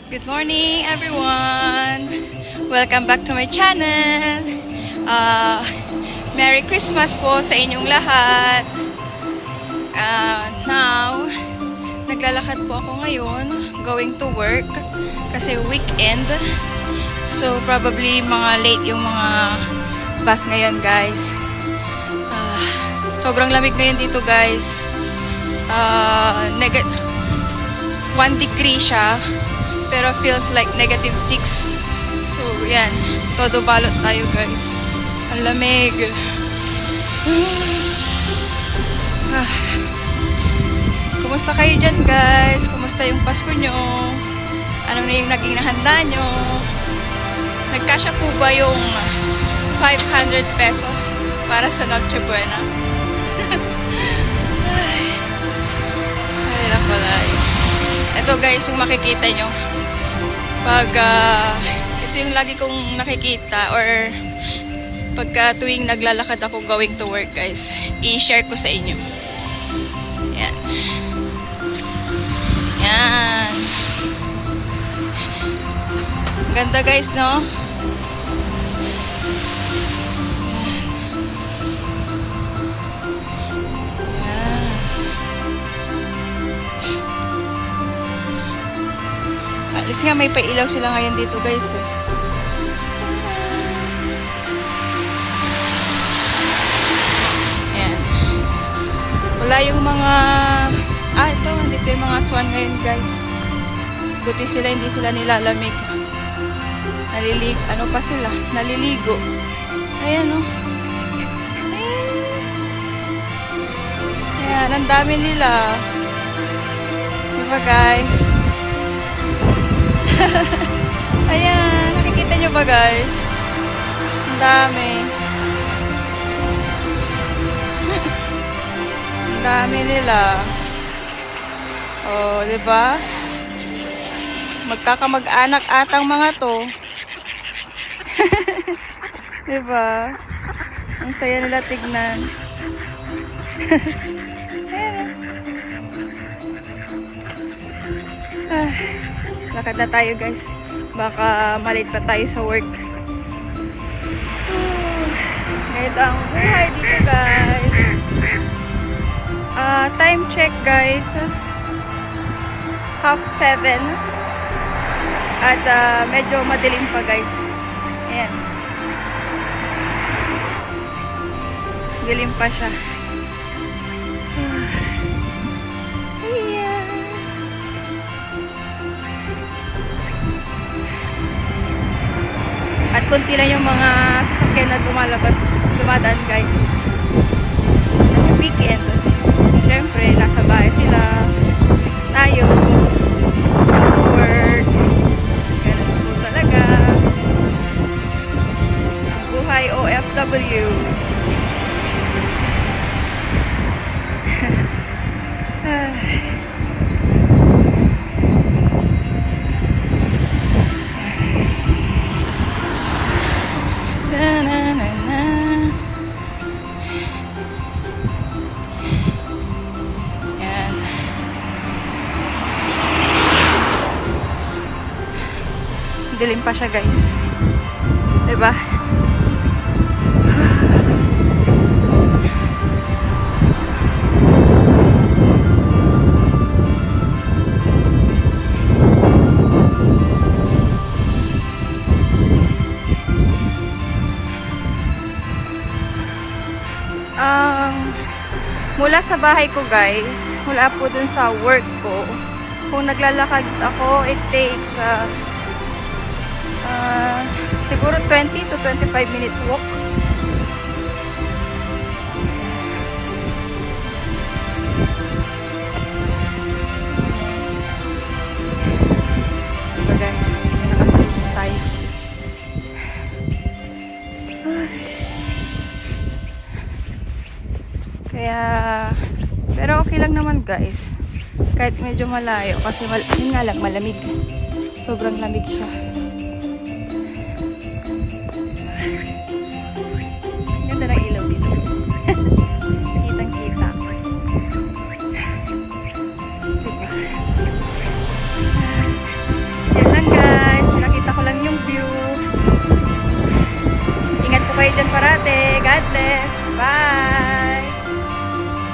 Good morning everyone! Welcome back to my channel! Merry Christmas po sa inyong lahat! Now, naglalakad po ako ngayon, going to work, kasi weekend. So, probably mga late yung mga bus ngayon guys. Sobrang lamig ngayon dito guys. 1 degree siya, pero feels like -6. So, yan. Todo balot tayo, guys. Ang lamig. Kumusta kayo dyan, guys? Kumusta yung Pasko nyo? Ano na yung naging nahanda nyo? Nagkasya po ba yung 500 pesos para sa Noche Buena? Ay, nakalay. Ito guys, yung makikita nyo. Pag, ito yung lagi kong nakikita or pagka tuwing naglalakad ako going to work guys, i-share ko sa inyo. Yan. Yan. Ganda guys, no? At least nga may pailaw sila ngayon dito guys eh. Ayan. Wala yung mga ito, dito yung mga swan ngayon guys. Buti sila, hindi sila nilalamig. Ano pa sila? Naliligo. Ayan o. Ayan, ang dami nila. Diba guys? Ayan, nakikita nyo ba guys? Ang dami. Ang dami nila. Oh, diba? Magkakamag-anak atang mga to. Diba? Ang saya nila tignan. Lakad na tayo guys. Baka malate pa tayo sa work. Ganito ang buhay dito guys. Time check guys. 6:30. At medyo madilim pa guys. Ayan. Dilim pa siya. At kunti lang yung mga sasakyan na dumadaan guys. Kasi weekend. Siyempre, nasa bahay sila. Tayo. Work. Ganun po talaga. Ang buhay OFW. Dilim pa siya guys. Diba? Mula sa bahay ko guys, mula po dun sa work ko, kung naglalakad ako, it takes siguro 20 to 25 minutes walk. So guys, nakasalitin tayo. Kaya, pero okay lang naman guys. Kahit medyo malayo, kasi yun nga lang, malamig. Sobrang lamig siya. Ganda ng ilaw dito. Kitang-kita. Diba? Yan lang parate. God bless.